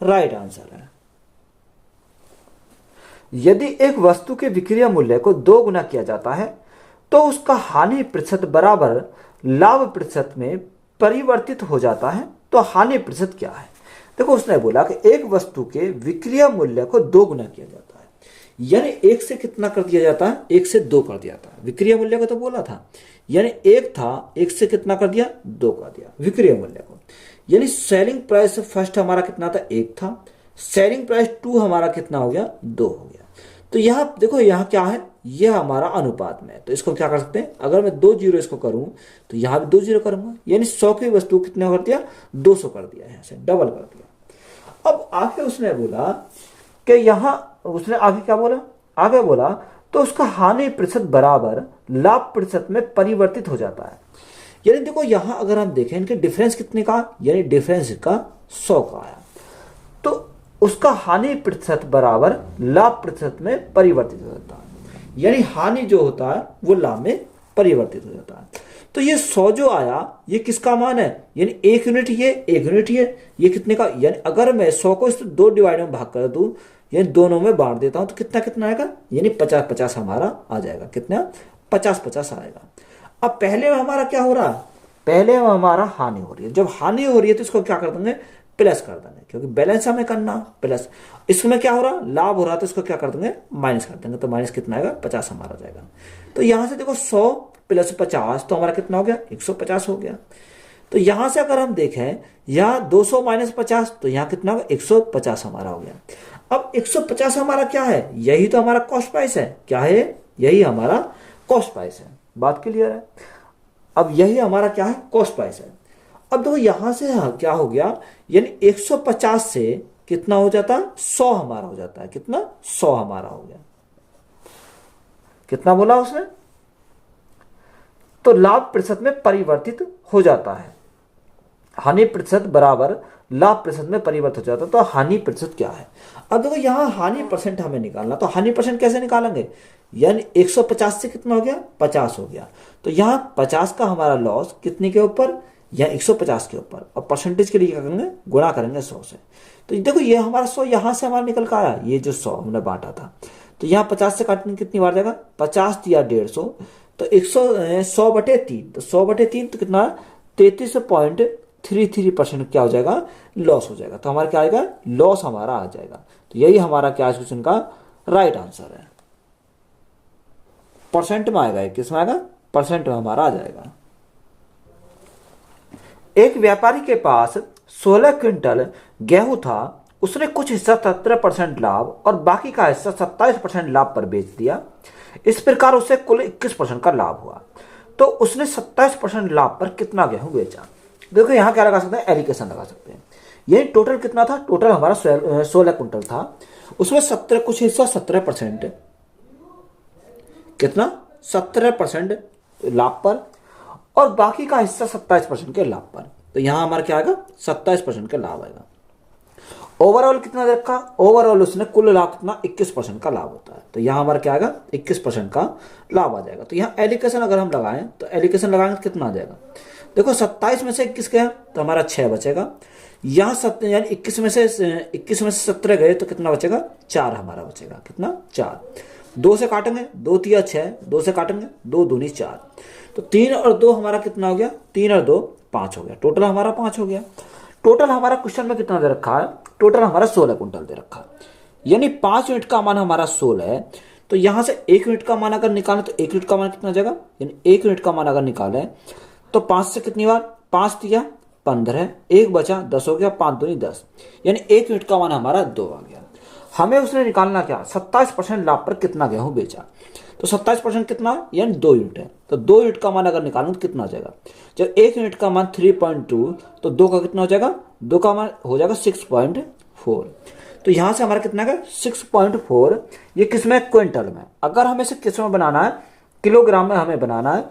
राइट आंसर है। यदि एक वस्तु के विक्रय मूल्य को 2 गुना किया जाता है तो उसका हानि प्रतिशत बराबर लाभ प्रतिशत में परिवर्तित हो जाता है। तो हानि प्रतिशत क्या है, देखो उसने बोला कि एक वस्तु के विक्रय मूल्य को 2 गुना किया जाता है, यानी 1 से कितना कर दिया जाता है, 1 से 2 कर दिया था। विक्रय मूल्य को तो बोला था, यानी 1 था, 1 से कितना कर दिया, 2 कर दिया विक्रय मूल्य को। यानी सेलिंग प्राइस फर्स्ट हमारा कितना था, 1 था, सेलिंग प्राइस 2 हमारा कितना हो गया, 2 हो गया। तो यहां देखो यहां क्या है, यह हमारा अनुपात में है। तो इसको क्या कर सकते हैं, अगर मैं 2 जीरो इसको करूं तो यहां भी 2 जीरो करूंगा, यानी 100 की वस्तु कितने कर दिया, 200 कर दिया, यहां से डबल कर दिया। अब आगे उसने बोला कि यहां उसने आगे क्या बोला, आगे बोला तो उसका हानि प्रतिशत बराबर लाभ प्रतिशत में परिवर्तित हो जाता है। यानी देखो यहां अगर हम देखें इनके डिफरेंस कितने का, यानी डिफरेंस का 100 का आया, तो उसका हानि प्रतिशत बराबर लाभ प्रतिशत में परिवर्तित हो जाता है। यानी हानि जो होता है वो लाभ में परिवर्तित हो जाता है। तो ये 100 जो आया ये किसका मान है, यानी 1 यूनिट, ये 1 यूनिट, ये कितने का, यानी अगर मैं 100 को इस 2 डिवाइड में भाग कर दूं, यानी दोनों में बांट देता हूं तो कितना कितना आएगा, यानी 50-50 हमारा आ जाएगा। कितना, 50-50 आएगा। अब पहले में हमारा क्या हो रहा है, पहले में हमारा हानि हो रही है। जब हानि हो रही है तो इसको क्या कर देंगे, प्लस कर देंगे, क्योंकि बैलेंस हमें करना प्लस। इसमें क्या हो रहा, लाभ हो रहा तो इसको क्या कर देंगे, माइनस कर देंगे। तो माइनस कितना आएगा, 50 हमारा जाएगा। तो यहां से देखो 100 प्लस 50 तो हमारा कितना हो गया, 150 हो गया। तो यहां से अगर हम देखें यहाँ 200 माइनस 50 तो यहाँ कितना होगा, 150 हमारा हो गया। अब 150 हमारा क्या है, यही तो हमारा कॉस्ट प्राइस है। क्या है, यही हमारा कॉस्ट प्राइस है। बात क्लियर है। अब यही हमारा क्या है, कॉस्ट प्राइस है। अब देखो यहां से क्या हो गया, यानी 150 से कितना हो जाता है, 100 हमारा हो जाता है। कितना, 100 हमारा हो गया। कितना बोला उसने, तो लाभ प्रतिशत में परिवर्तित हो जाता है। हानि प्रतिशत बराबर लाभ प्रतिशत में परिवर्तित हो जाता है। तो हानि प्रतिशत क्या है, अब देखो यहां हानि परसेंट हमें निकालना। तो हानि परसेंट कैसे निकालेंगे, यानी 150 से कितना हो गया, 50 हो गया। तो यहां 50 का हमारा लॉस कितने के ऊपर, या 150 के ऊपर, और परसेंटेज के लिए क्या करेंगे, गुणा करेंगे 100 से। तो देखो ये हमारा 100 यहां से हमारा निकल कर आया, ये जो 100 हमने बांटा था। तो यहाँ 50 से काटने कितनी बार जाएगा, 50 दिया 150, तो 100/3, तो 100/3 तो कितना, 33.33% क्या हो जाएगा, लॉस हो जाएगा। तो हमारा क्या आएगा, लॉस हमारा आ जाएगा। तो यही हमारा क्या क्वेश्चन का राइट आंसर है। परसेंट में आएगा, किस में आएगा, परसेंट में हमारा आ जाएगा। एक व्यापारी के पास 16 क्विंटल गेहूं था। उसने कुछ हिस्सा 17% लाभ और बाकी का हिस्सा 27% लाभ पर बेच दिया। इस प्रकार उसे कुल 21% का लाभ हुआ। तो उसने 27% लाभ पर कितना गेहूं बेचा। देखो यहां क्या लगा सकते हैं, एलिकेशन लगा सकते हैं। यही टोटल कितना था, टोटल हमारा 16 क्विंटल था। उसमें 17 कुछ हिस्सा 17%, कितना 17% लाभ पर, और बाकी का हिस्सा 27% के लाभ पर। तो यहाँ हमारा क्या आएगा 27% का लाभ आएगा। ओवरऑल कितना दे रखा, ओवरऑल उसने कुल लाभ कितना 21% का लाभ होता है। तो यहाँ हमारा क्या आएगा 21% का लाभ आ जाएगा। तो यहाँ एलिकेशन अगर हम लगाएं तो एलिकेशन लगाएंगे तो कितना आ जाएगा, देखो 27 में से 21 गया तो हमारा 6 बचेगा। यहाँ यानी 21 में से 17 गए तो कितना बचेगा 4 हमारा बचेगा, कितना 4। 2 से काटेंगे 2 तिया 6, 2 से काटेंगे 2 दूनी 4, तो 3 और 2 हमारा कितना हो गया, 3 और 2 5 हो गया, टोटल हमारा 5 हो गया। टोटल हमारा क्वेश्चन में कितना दे रखा है, टोटल हमारा 16 कुंटल दे रखा है, यानी 5 यूनिट का मान हमारा 16 है। तो यहां से 1 यूनिट का मान अगर निकालें तो 1 यूनिट का मान कितना जाएगा, यानी 1 यूनिट का मान अगर निकालें तो 5 से कितनी बार, 5 दिया 15, 1 बचा 10 हो गया, 5 दूनी 10, यानी 1 यूनिट का मान हमारा 2 आ गया। हमें उसने निकालना क्या, 27% लाभ पर कितना गेहूं बेचा। तो 27% कितना, यानी 2 यूनिट है। तो 2 यूनिट का मान अगर निकालूं तो कितना आ जाएगा, जब 1 यूनिट का मान 3.2 तो 2 का कितना हो जाएगा, 2 का मान हो जाएगा 6.4। तो यहां से हमारा कितना है 6.4। ये किस में, क्विंटल में। अगर हमें इसे किस में बनाना है, किलोग्राम में हमें बनाना है,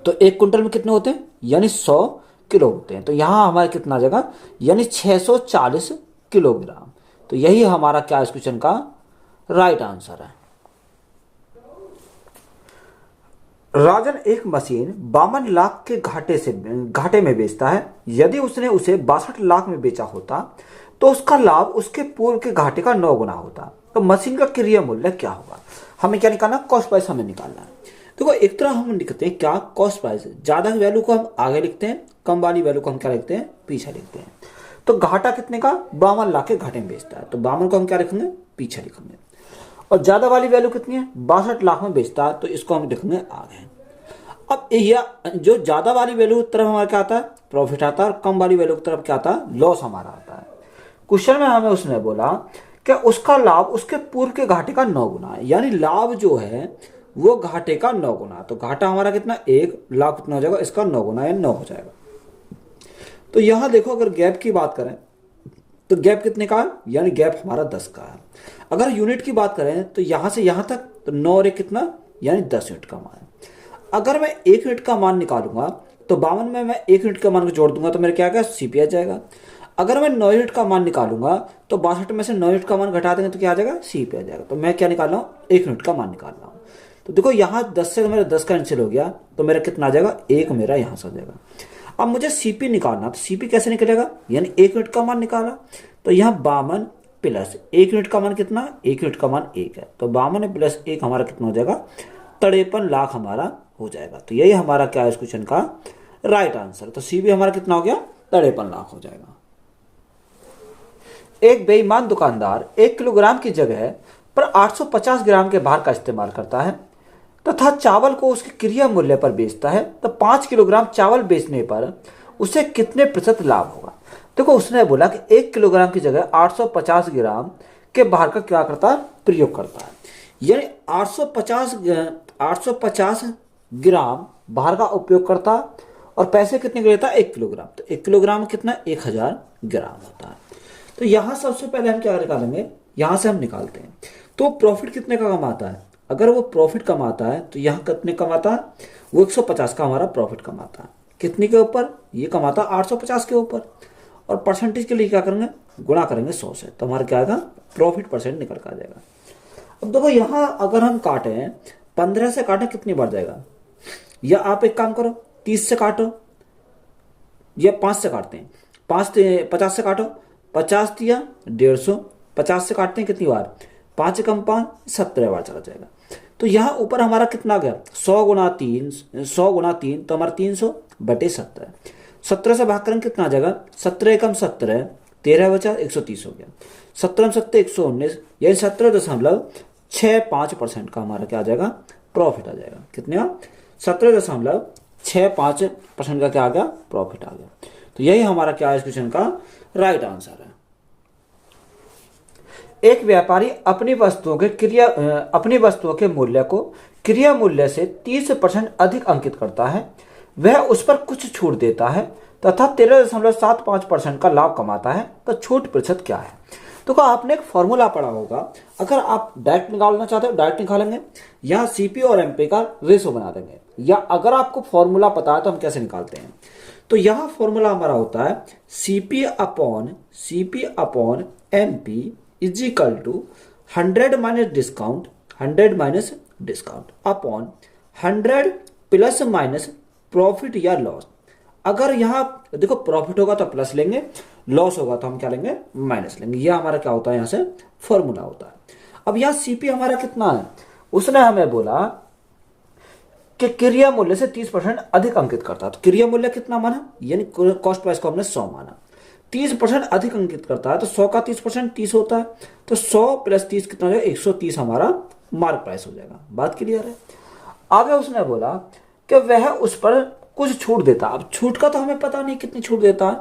तो 1 क्विंटल में कितने होते हैं, यानी 100 किलो होते हैं। तो यहां हमारा कितना आ जाएगा, यानी 640 किलोग्राम। तो यही हमारा क्या इस क्वेश्चन का राइट आंसर है। राजन एक मशीन 52 लाख के घाटे में बेचता है। यदि उसने उसे 62 लाख में बेचा होता तो उसका लाभ उसके पूर्व के घाटे का 9 गुना होता। तो मशीन का क्रय मूल्य क्या होगा, हमें क्या निकालना, कॉस्ट प्राइस हमें निकालना है। देखो एक तरह हम लिखते हैं क्या, कॉस्ट प्राइस, ज्यादा वैल्यू को हम आगे लिखते हैं, कम वाली वैल्यू को हम क्या लिखते हैं, पीछे लिखते हैं। तो घाटा कितने का, 52 लाख के घाटे में बेचता है, तो 52 को हम क्या लिखेंगे, पीछे लिखेंगे। और ज्यादा वाली वैल्यू कितनी है, 62 लाख में बेचता है, तो इसको हम लिखेंगे आगे। अब जो ज्यादा वाली वैल्यू की तरफ हमारा क्या आता है, प्रॉफिट आता है, और कम वाली वैल्यू की तरफ क्या आता है, लॉस हमारा आता है। क्वेश्चन में हमें उसने बोला कि उसका लाभ उसके पूर्व के घाटे का 9 गुना है, यानी लाभ जो है वो घाटे का 9 गुना। तो घाटा हमारा कितना, 1 लाख कितना हो जाएगा, इसका 9 गुना या 9 हो जाएगा। तो यहां देखो अगर गैप की बात करें तो गैप कितने का है, यानी गैप हमारा 10 का है। अगर यूनिट की बात करें तो यहां से यहां तक तो 9 और 1 कितना, यानी 10 यूनिट का मान है। अगर मैं 1 यूनिट का मान निकालूंगा तो 52 में मैं 1 यूनिट का मान को जोड़ दूंगा तो मेरे क्या आएगा, सीपी आ जाएगा। अगर मैं 9 यूनिट का मान निकालूंगा तो 62 में से 9 यूनिट का मान घटा देंगे तो क्या आ जाएगा, सीपी आ जाएगा। तो मैं क्या निकाल रहा हूँ, 1 यूनिट का मान निकाल रहा हूँ। तो देखो यहाँ 10 से मेरा 10 कैंसिल हो गया तो मेरा कितना आ जाएगा, 1 मेरा यहाँ से आ जाएगा। अब मुझे सीपी निकालना, तो सीपी कैसे निकलेगा, यानी 1 यूनिट का मान निकाला, तो यहाँ 52 प्लस 1 यूनिट का मान कितना, 1 यूनिट का मान 1 है, तो 52 प्लस 1 हमारा कितना हो जाएगा, 53 लाख हमारा हो जाएगा। तो यही हमारा क्या है इस क्वेश्चन का राइट आंसर। तो सीबी हमारा कितना हो गया, 53 लाख हो जाएगा। एक बेईमान दुकानदार 1 किलोग्राम की जगह पर 850 ग्राम के भार का इस्तेमाल करता है तथा चावल को उसके क्रय मूल्य पर बेचता है, तो 5 किलोग्राम चावल बेचने पर उसे कितने प्रतिशत लाभ होगा। देखो उसने बोला कि 1 किलोग्राम की जगह 850 ग्राम के भार का क्या करता है, प्रयोग करता है, यानी 850 ग्राम भार का उपयोग करता और पैसे कितने के लेता है, 1 किलोग्राम। तो 1 किलोग्राम कितना, 1000 ग्राम होता है। तो यहां सबसे पहले हम क्या निकालेंगे, यहां से हम निकालते हैं। तो प्रॉफिट कितने का कमाता है, अगर वो प्रॉफिट कमाता है तो यहाँ कितने कमाता है, वो 150 का हमारा प्रॉफिट कमाता है। कितने के ऊपर, ये कमाता है 850 के ऊपर, और परसेंटेज के लिए क्या करेंगे, गुणा करेंगे 100 से, तो हमारा क्या आएगा, प्रॉफिट परसेंट निकल कर आ जाएगा। अब देखो यहाँ अगर हम काटें 15 से काटें कितनी बार जाएगा, या आप एक काम करो 30 से काटो या 5 से काटते हैं, 50 से काटो, 50 दिया 150, 50 से काटते हैं कितनी बार, 5 कम 5 17 बार चला जाएगा। तो यहाँ ऊपर हमारा कितना आ गया, 100 गुना 3 तो हमारा 300 बटे 17, 17 से भाग करेंगे कितना आ जाएगा, 17 कम 17 13 बचा 130 हो गया, 17 7 119, यानी 17.65% का हमारा क्या आ जाएगा, प्रॉफिट आ जाएगा। कितने का, 17.65% का क्या आ गया, प्रॉफिट आ गया। तो यही हमारा क्या है इस क्वेश्चन का राइट आंसर है। एक व्यापारी अपनी वस्तुओं के मूल्य को क्रय मूल्य से 30% अधिक अंकित करता है, वह उस पर कुछ छूट देता है तथा 13.75% का लाभ कमाता है, तो छूट प्रतिशत क्या है। तो आपने एक फॉर्मूला पढ़ा होगा, अगर आप डायरेक्ट निकालना चाहते हो डायरेक्ट निकालेंगे, या सीपी और एमपी का रेशो बना देंगे, या अगर आपको फॉर्मूला पता है तो हम कैसे निकालते हैं। तो यहाँ फॉर्मूला हमारा होता है CP upon MP is equal to 100 minus discount, 100 minus discount upon 100 plus minus profit या लॉस। अगर यहाँ देखो प्रॉफिट होगा तो प्लस लेंगे, लॉस होगा तो हम क्या लेंगे, माइनस लेंगे। यह हमारा क्या होता है, यहाँ से फॉर्मूला होता है। अब यहाँ सीपी हमारा कितना है, उसने हमें बोला कि क्रिया मूल्य से 30% अधिक अंकित करता है। तो क्रिया मूल्य कितना माना, यानी कॉस्ट प्राइस को हमने 100 माना, 30% अधिक अंकित करता है तो 100 का 30% 30 होता है, तो 100 प्लस 30 कितना हो जाएगा, 130 हमारा मार्क प्राइस हो जाएगा। बात क्लियर है। आगे उसने बोला कि वह उस पर कुछ छूट देता। अब छूट का तो हमें पता नहीं कितनी छूट देता है,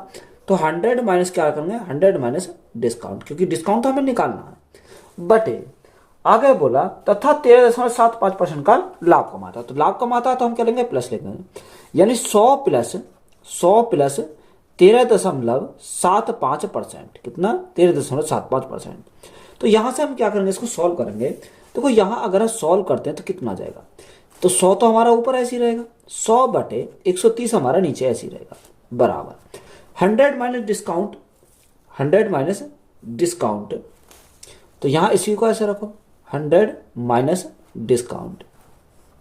तो 100 माइनस क्या करेंगे, 100 माइनस डिस्काउंट, क्योंकि डिस्काउंट तो हमें निकालना है। बटे आगे बोला तथा 13.75% का लाभ कमाता। तो लाभ कमाता है तो हम क्या लेंगे, प्लस लेंगे, यानी 100 प्लस 13.75%, कितना 13.75%। तो यहां से हम क्या करेंगे, इसको सॉल्व करेंगे। देखो यहां अगर हम सॉल्व करते हैं तो कितना जाएगा, तो 100 तो हमारा ऊपर ऐसे ही रहेगा, 100 बटे 130 हमारा नीचे ऐसे ही रहेगा, बराबर 100 माइनस डिस्काउंट, 100 माइनस डिस्काउंट। तो यहां इसी को ऐसे रखो, 100 माइनस डिस्काउंट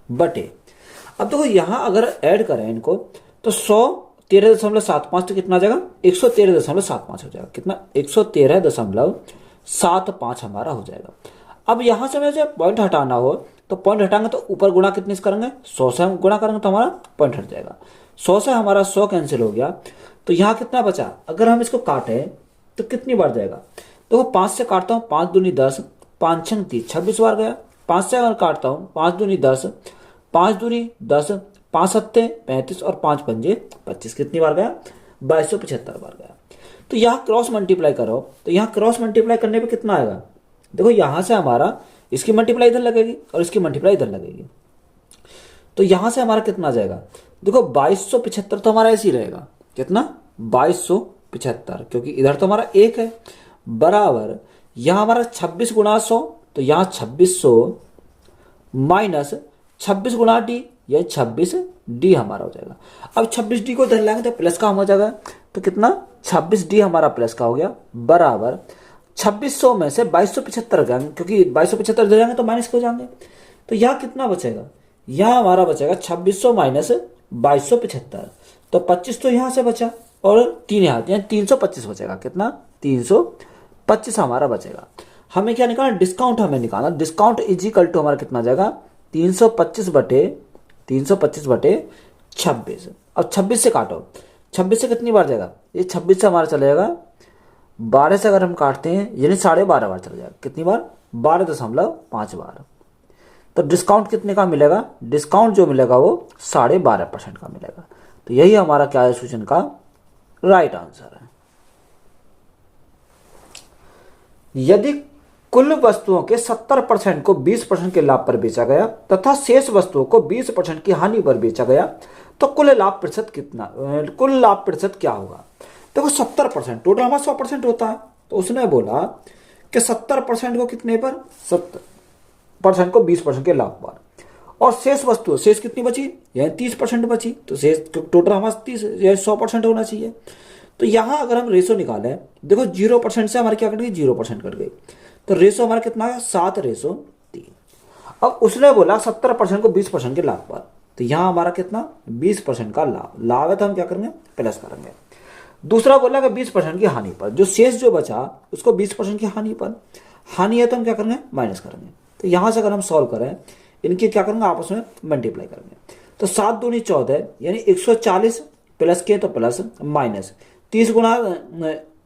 बटे, अब देखो यहां अगर ऐड करें इनको तो 100 13.75 तो कितना आ जाएगा, 113.75 हो जाएगा, कितना 113.75 हमारा हो जाएगा। अब यहां से मुझे पॉइंट हटाना हो तो पॉइंट हटाएंगे तो ऊपर गुणा कितने से करेंगे, 100 से हम गुणा करेंगे तो हमारा पॉइंट हट जाएगा, 100 से हमारा 100 कैंसिल हो गया। तो यहाँ कितना बचा, अगर हम इसको काटें तो कितनी बार जाएगा, देखो 5 से काटता हूँ, 5 दूनी 10, 5 छंग 30, 26 बार गया। 5 से अगर काटता हूँ, 5 दूनी 10, 5 दूनी 10, 5 सत्ते 35 और 5 पंजे 25, कितनी बार गया, 2275 बार गया। तो यहाँ क्रॉस मल्टीप्लाई करो, तो यहाँ क्रॉस मल्टीप्लाई करने पे कितना आएगा, देखो यहां से हमारा इसकी मल्टीप्लाई इधर लगेगी और इसकी मल्टीप्लाई इधर लगेगी, तो यहां से हमारा कितना आ जाएगा, देखो 2275 तो हमारा ऐसे ही रहेगा, कितना 2275, क्योंकि इधर तो हमारा 1 है, बराबर यहां हमारा 26 गुणा 100, तो यहां 2600 माइनस 26 गुणा डी, यानी 26 डी हमारा हो जाएगा। अब 26 डी को इधर लाएंगे तो प्लस का हो जाएगा, तो कितना 26 डी हमारा प्लस का हो गया, बराबर 2600 में से 2275 जाएंगे, क्योंकि 2275 दे जाएंगे तो माइनस हो जाएंगे, तो यहाँ कितना बचेगा, यहाँ हमारा बचेगा 2600 माइनस 2275, तो 25 तो यहाँ से बचा और 3 यहाँ, यानी 325 बचेगा, कितना 325 हमारा बचेगा। हमें क्या निकालना, डिस्काउंट हमें निकालना, डिस्काउंट इज इक्वल टू हमारा कितना जाएगा, 325 बटे 26। अब 26 से काटो, 26 से कितनी बार जाएगा, ये 26 से हमारा चला जाएगा 12 से अगर हम काटते हैं यानी 12.5 बार चला जाएगा, कितनी बार 12.5 बार। तो डिस्काउंट कितने का मिलेगा, डिस्काउंट जो मिलेगा वो 12.5% का मिलेगा। तो यही हमारा क्या है, क्वेश्चन का राइट आंसर है। यदि कुल वस्तुओं के 70% को 20% के लाभ पर बेचा गया तथा शेष वस्तुओं को 20% की हानि पर बेचा गया तो कुल लाभ प्रतिशत क्या होगा। देखो 70%, टोटल हमारा 100% होता है, तो उसने बोला कि 70% को कितने पर, 70% को 20% के लाभ पर, और शेष वस्तु शेष कितनी बची, यानी 30% बची, तो शेष टोटल हमारा 30 यानी 100% होना चाहिए। तो यहाँ अगर हम रेशो निकालें, देखो 0% से हमारे क्या कट गई, 0% कट गई, तो रेशो हमारा कितना है, 7:3। अब उसने बोला 70% को 20% के लाभ पर, तो यहाँ हमारा कितना 20% का लाभ है, तो हम क्या करेंगे, प्लस करेंगे। दूसरा बोला कि 20% की हानि पर, जो शेष जो बचा उसको 20% की हानि पर, हानि है तो हम क्या करेंगे, माइनस करेंगे। तो यहां से अगर हम सॉल्व करें, इनके क्या करेंगे, आपस में मल्टीप्लाई करेंगे, तो 7 दूनी 14 यानी 140 प्लस के तो प्लस माइनस 30 गुणा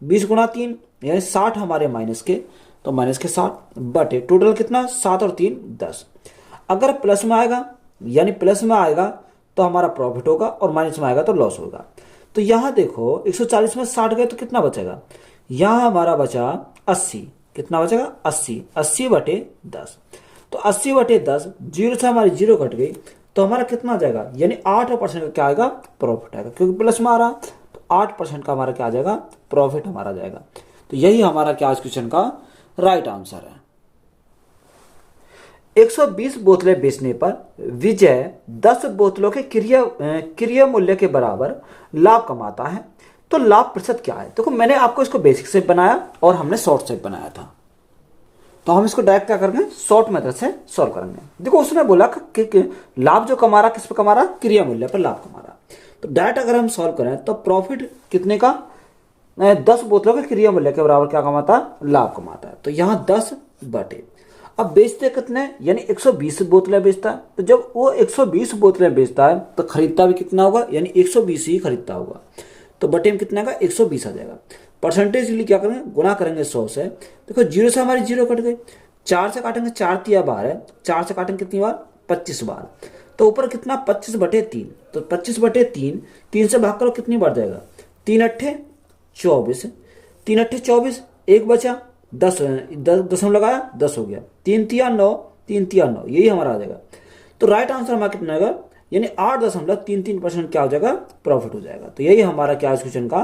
20 गुणा 3 यानी 60 हमारे माइनस के, तो माइनस के 60 बटे टोटल कितना 7 और 3 10। अगर प्लस में आएगा यानी प्लस में आएगा तो हमारा प्रॉफिट होगा और माइनस में आएगा तो लॉस होगा। तो यहां देखो 140 में 60 गए तो कितना बचेगा, यहां हमारा बचा 80, कितना बचेगा 80 बटे 10, तो 80 बटे 10, 0 से हमारी 0 कट गई, तो हमारा कितना आ जाएगा, यानी 8% का क्या आएगा, प्रॉफिट आएगा, क्योंकि प्लस में आ रहा, तो 8% का हमारा क्या आ जाएगा, प्रॉफिट हमारा जाएगा। तो यही हमारा क्या इस क्वेश्चन का राइट आंसर है। 120 बोतलें बेचने पर विजय 10 बोतलों के क्रिया मूल्य के बराबर लाभ कमाता है, तो लाभ प्रतिशत क्या है। देखो मैंने आपको इसको बेसिक से बनाया और हमने शॉर्ट से बनाया था, तो हम इसको डायरेक्ट क्या करेंगे, शॉर्ट मेथड से सॉल्व करेंगे। देखो उसने बोला कि लाभ जो कमा रहा किस पर कमा रहा, क्रिया मूल्य पर लाभ कमा रहा। तो डायरेक्ट अगर हम सॉल्व करें तो प्रॉफिट कितने का, 10 बोतलों के क्रिया मूल्य के बराबर क्या कमाता है, लाभ कमाता है। तो यहाँ 10 बटे, अब बेचते कितने, यानी 120 बोतलें बेचता है। तो जब वो 120 बोतलें बेचता है तो खरीदता भी कितना होगा, यानी 120 ही खरीदता होगा। तो बटे में कितना का 120 आ जाएगा। परसेंटेज के लिए क्या करेंगे, गुणा करेंगे 100 से। देखो 0 से हमारी 0 कट गई, 4 से काटेंगे 4 तिया 12, 4 से काटेंगे कितनी बार, 25 बार। तो ऊपर कितना 25 बटे 3, तो 25 बटे 3, 3 से भाग करो कितनी बार जाएगा, 3 अट्ठे 24, 3 अट्ठे 24, एक बचा 10, 10 लगाया 10 हो गया, 3 तिया 9, 3 तिया 9, यही हमारा आ जाएगा। तो राइट आंसर हमारा कितना होगा, यानी 8.33% क्या हो जाएगा, प्रॉफिट हो जाएगा। तो यही हमारा क्या इस क्वेश्चन का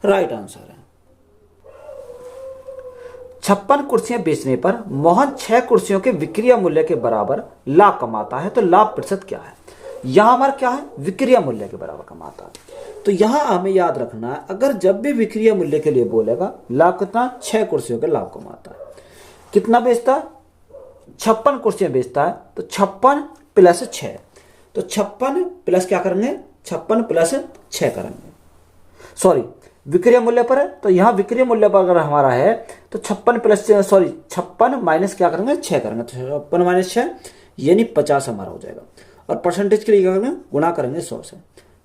राइट आंसर है। 56 कुर्सियां बेचने पर मोहन 6 कुर्सियों के विक्रय मूल्य के बराबर लाभ कमाता है, तो लाभ प्रतिशत क्या है। यहां हमारा क्या है, विक्रय मूल्य के बराबर कमाता है। तो यहां हमें याद रखना है, अगर जब भी विक्रय मूल्य के लिए बोलेगा, लाभ कितना, 6 कुर्सियों के लाभ कमाता है। कितना बेचता है, 56 कुर्सियां बेचता है, तो 56 प्लस 6, तो 56 प्लस क्या करेंगे, 56 प्लस 6 करेंगे, सॉरी विक्रय मूल्य पर है। तो यहाँ विक्रय मूल्य पर अगर हमारा है तो 56 प्लस 56 माइनस क्या करेंगे, 6 करेंगे, तो 56 माइनस 6 यानी 50 हमारा हो जाएगा। और परसेंटेज के लिए क्या करेंगे, गुणा करेंगे 100 से।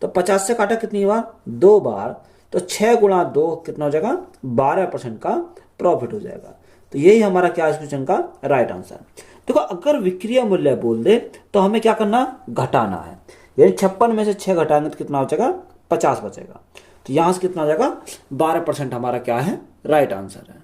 तो 50 से काटा कितनी बार, 2 बार, तो 6 गुणा 2 कितना हो जाएगा, 12% का प्रॉफिट हो जाएगा। तो यही हमारा क्या इस क्वेश्चन का राइट आंसर। देखो अगर विक्रय मूल्य बोल दे तो हमें क्या करना, घटाना है, यानी 56 में से 6 घटाएंगे तो कितना हो जाएगा, 50 बचेगा। तो यहां से कितना हो जाएगा, 12% हमारा क्या है, राइट आंसर है।